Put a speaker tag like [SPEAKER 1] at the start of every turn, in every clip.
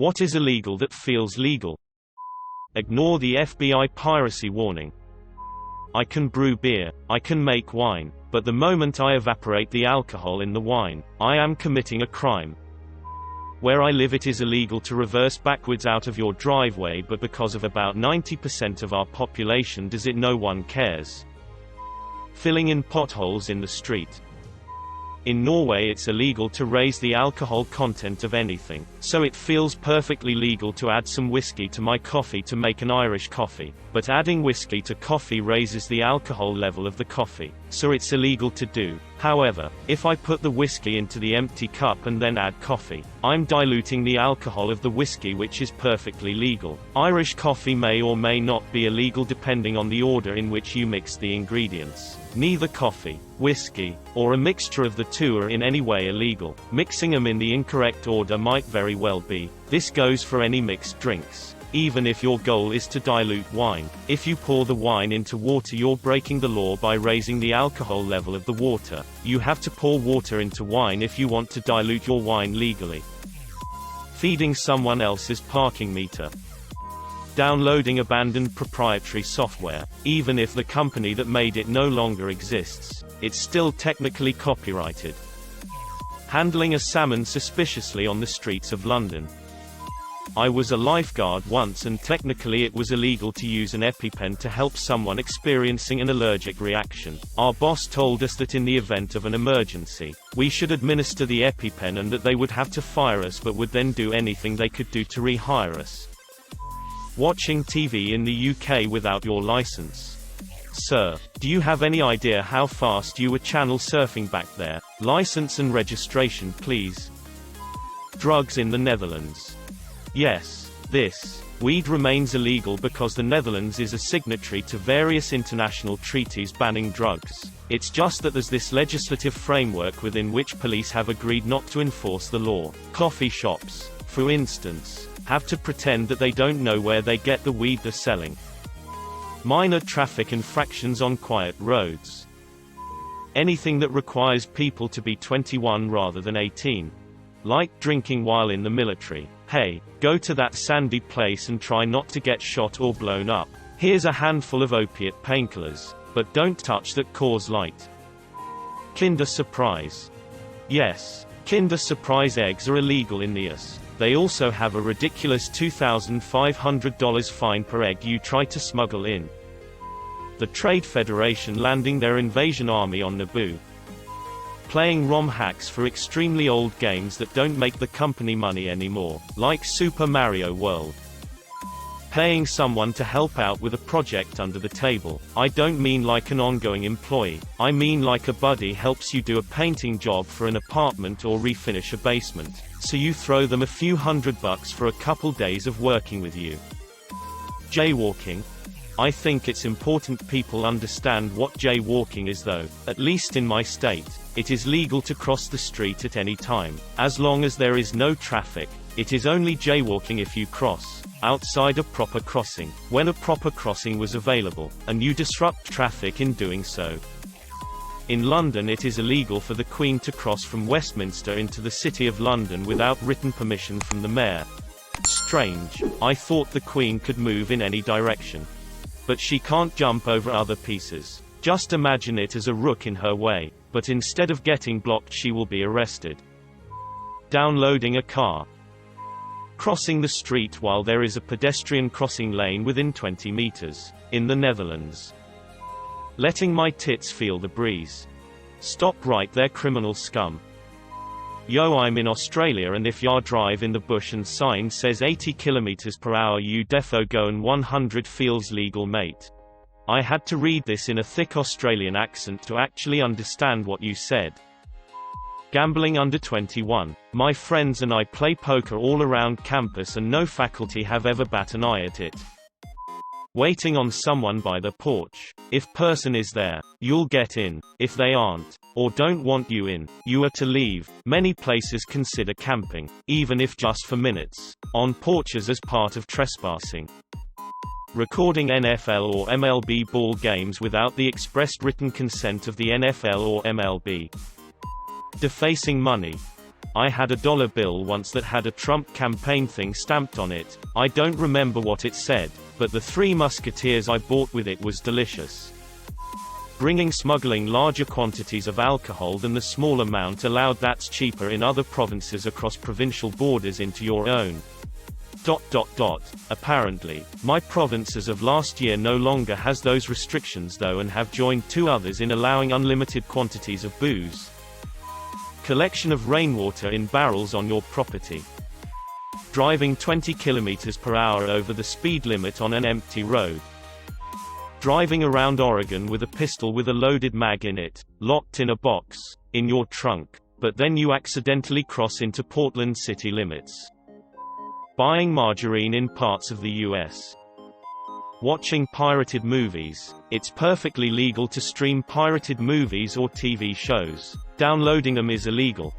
[SPEAKER 1] What is illegal that feels legal? Ignore the FBI piracy warning. I can brew beer, I can make wine, but the moment I evaporate the alcohol in the wine, I am committing a crime. Where I live, it is illegal to reverse backwards out of your driveway, but because of about 90% of our population does it, no one cares. Filling in potholes in the street. In Norway it's illegal to raise the alcohol content of anything, so it feels perfectly legal to add some whiskey to my coffee to make an Irish coffee, but adding whiskey to coffee raises the alcohol level of the coffee, so it's illegal to do. However, if I put the whiskey into the empty cup and then add coffee, I'm diluting the alcohol of the whiskey, which is perfectly legal. Irish coffee may or may not be illegal depending on the order in which you mix the ingredients. Neither coffee, whiskey, or a mixture of the two are in any way illegal. Mixing them in the incorrect order might very well be. This goes for any mixed drinks. Even if your goal is to dilute wine, if you pour the wine into water, you're breaking the law by raising the alcohol level of the water. You have to pour water into wine if you want to dilute your wine legally. Feeding someone else's parking meter. Downloading abandoned proprietary software. Even if the company that made it no longer exists, it's still technically copyrighted. Handling a salmon suspiciously on the streets of London. I was a lifeguard once, and technically it was illegal to use an EpiPen to help someone experiencing an allergic reaction. Our boss told us that in the event of an emergency, we should administer the EpiPen and that they would have to fire us, but would then do anything they could do to rehire us. Watching TV in the UK without your license. Sir, do you have any idea how fast you were channel surfing back there? License and registration please. Drugs in the Netherlands. Yes, this weed remains illegal because the Netherlands is a signatory to various international treaties banning drugs. It's just that there's this legislative framework within which police have agreed not to enforce the law. Coffee shops, for instance, have to pretend that they don't know where they get the weed they're selling. Minor traffic infractions on quiet roads. Anything that requires people to be 21 rather than 18. Like drinking while in the military. Hey, go to that sandy place and try not to get shot or blown up. Here's a handful of opiate painkillers, but don't touch that cause light. Kinder Surprise. Yes, Kinder Surprise eggs are illegal in the US. They also have a ridiculous $2,500 fine per egg you try to smuggle in. The Trade Federation landing their invasion army on Naboo. Playing ROM hacks for extremely old games that don't make the company money anymore, like Super Mario World. Paying someone to help out with a project under the table. I don't mean like an ongoing employee, I mean like a buddy helps you do a painting job for an apartment or refinish a basement, so you throw them a few $100 for a couple days of working with you. Jaywalking. I think it's important people understand what jaywalking is though. At least in my state, it is legal to cross the street at any time, as long as there is no traffic. It is only jaywalking if you cross outside a proper crossing, when a proper crossing was available, and you disrupt traffic in doing so. In London it is illegal for the Queen to cross from Westminster into the City of London without written permission from the mayor. Strange, I thought the Queen could move in any direction. But she can't jump over other pieces. Just imagine it as a rook in her way, but instead of getting blocked she will be arrested. Downloading a car. Crossing the street while there is a pedestrian crossing lane within 20 meters. In the Netherlands. Letting my tits feel the breeze. Stop right there, criminal scum. Yo, I'm in Australia, and if ya drive in the bush and sign says 80 km/h, you defo goin' 100 feels legal, mate. I had to read this in a thick Australian accent to actually understand what you said. Gambling under 21. My friends and I play poker all around campus and no faculty have ever bat an eye at it. Waiting on someone by the porch. If person is there, you'll get in. If they aren't, or don't want you in, you are to leave. Many places consider camping, even if just for minutes, on porches as part of trespassing. Recording NFL or MLB ball games without the expressed written consent of the NFL or MLB. Defacing money. I had a dollar bill once that had a Trump campaign thing stamped on it. I don't remember what it said, but the Three Musketeers I bought with it was delicious. Smuggling larger quantities of alcohol than the small amount allowed that's cheaper in other provinces across provincial borders into your own. Apparently, my province as of last year no longer has those restrictions though and have joined 2 others in allowing unlimited quantities of booze. Collection of rainwater in barrels on your property. Driving 20 km/h over the speed limit on an empty road. Driving around Oregon with a pistol with a loaded mag in it, locked in a box, in your trunk, but then you accidentally cross into Portland city limits. Buying margarine in parts of the US. Watching pirated movies. It's perfectly legal to stream pirated movies or TV shows. Downloading them is illegal.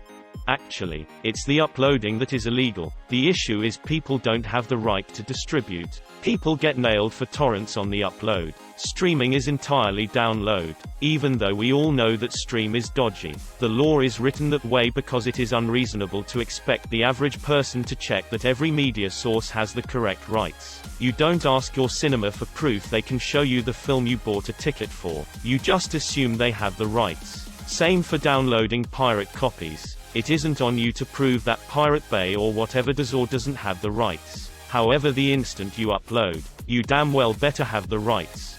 [SPEAKER 1] Actually, it's the uploading that is illegal. The issue is people don't have the right to distribute. People get nailed for torrents on the upload. Streaming is entirely download. Even though we all know that stream is dodgy, the law is written that way because it is unreasonable to expect the average person to check that every media source has the correct rights. You don't ask your cinema for proof they can show you the film you bought a ticket for. You just assume they have the rights. Same for downloading pirate copies. It isn't on you to prove that Pirate Bay or whatever does or doesn't have the rights. However, the instant you upload, you damn well better have the rights.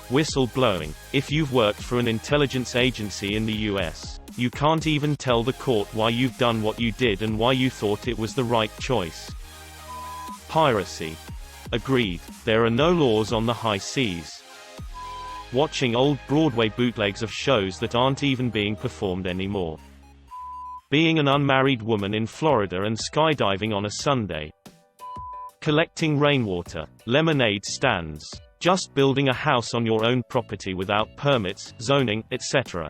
[SPEAKER 1] Whistleblowing. If you've worked for an intelligence agency in the US, you can't even tell the court why you've done what you did and why you thought it was the right choice. Piracy. Agreed, there are no laws on the high seas. Watching old Broadway bootlegs of shows that aren't even being performed anymore. Being an unmarried woman in Florida and skydiving on a Sunday. Collecting rainwater. Lemonade stands. Just building a house on your own property without permits, zoning, etc.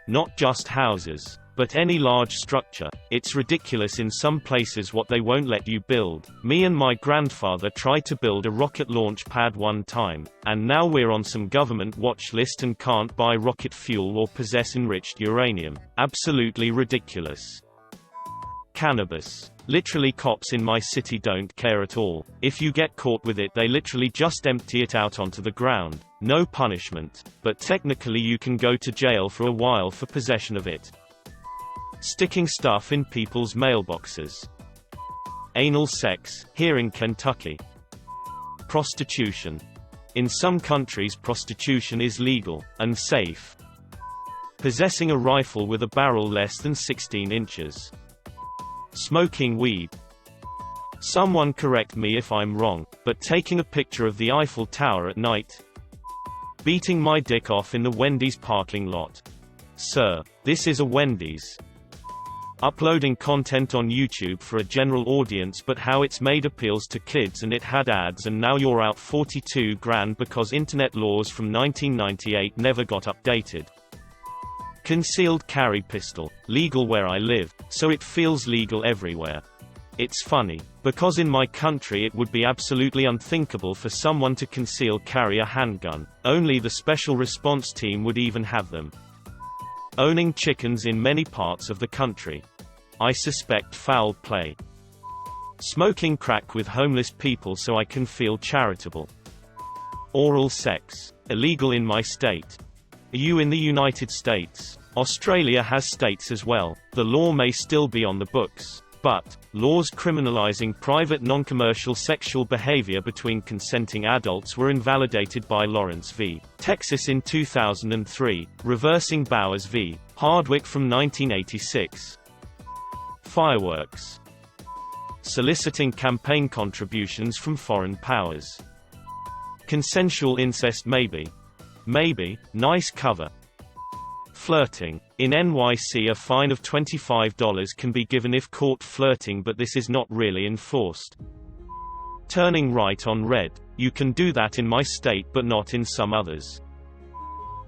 [SPEAKER 1] Not just houses, but any large structure. It's ridiculous in some places what they won't let you build. Me and my grandfather tried to build a rocket launch pad one time, and now we're on some government watch list and can't buy rocket fuel or possess enriched uranium. Absolutely ridiculous. Cannabis. Literally, cops in my city don't care at all. If you get caught with it, they literally just empty it out onto the ground. No punishment, but technically you can go to jail for a while for possession of it. Sticking stuff in people's mailboxes. Anal sex, here in Kentucky. Prostitution. In some countries prostitution is legal, and safe. Possessing a rifle with a barrel less than 16 inches. Smoking weed. Someone correct me if I'm wrong, but taking a picture of the Eiffel Tower at night. Beating my dick off in the Wendy's parking lot. Sir, this is a Wendy's. Uploading content on YouTube for a general audience but how it's made appeals to kids and it had ads and now you're out 42 grand because internet laws from 1998 never got updated. Concealed carry pistol. Legal where I live, so it feels legal everywhere. It's funny, because in my country it would be absolutely unthinkable for someone to conceal carry a handgun. Only the special response team would even have them. Owning chickens in many parts of the country. I suspect foul play. Smoking crack with homeless people so I can feel charitable. Oral sex. Illegal in my state. Are you in the United States? Australia has states as well. The law may still be on the books, but laws criminalizing private non-commercial sexual behavior between consenting adults were invalidated by Lawrence v. Texas in 2003, reversing Bowers v. Hardwick from 1986. Fireworks. Soliciting campaign contributions from foreign powers. Consensual incest maybe. Maybe, nice cover. Flirting. In NYC a fine of $25 can be given if caught flirting, but this is not really enforced. Turning right on red. You can do that in my state but not in some others.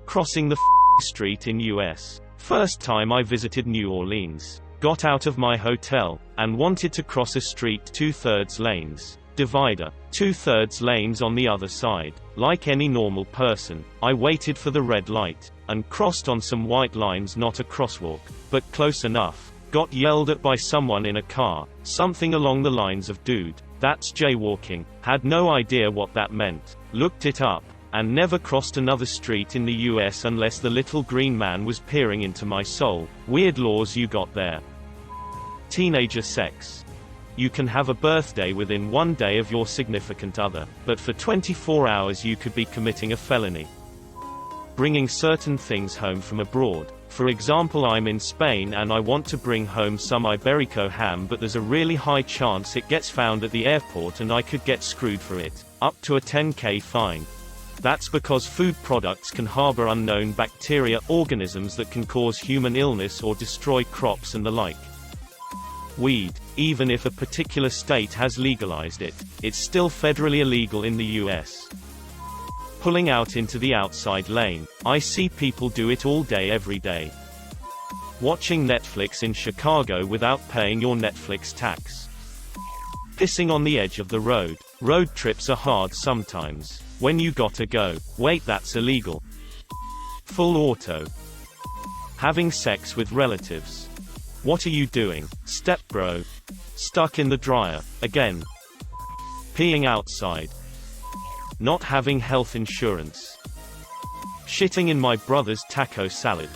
[SPEAKER 1] Crossing the street in US. First time I visited New Orleans. Got out of my hotel, and wanted to cross a street 2/3 lanes. Divider. 2/3 lanes on the other side. Like any normal person, I waited for the red light, and crossed on some white lines, not a crosswalk, but close enough. Got yelled at by someone in a car, something along the lines of "Dude, that's jaywalking." Had no idea what that meant. Looked it up, and never crossed another street in the US unless the little green man was peering into my soul. Weird laws you got there. Teenager sex. You can have a birthday within 1 day of your significant other, but for 24 hours you could be committing a felony. Bringing certain things home from abroad. For example, I'm in Spain and I want to bring home some Iberico ham, but there's a really high chance it gets found at the airport and I could get screwed for it. Up to a 10K fine. That's because food products can harbor unknown bacteria, organisms that can cause human illness or destroy crops and the like. Weed. Even if a particular state has legalized it, it's still federally illegal in the US. Pulling out into the outside lane. I see people do it all day every day. Watching Netflix in Chicago without paying your Netflix tax. Pissing on the edge of the road. Road trips are hard sometimes. When you gotta go. Wait, that's illegal. Full auto. Having sex with relatives. What are you doing, stepbro? Stuck in the dryer, again. Peeing outside. Not having health insurance. Shitting in my brother's taco salad.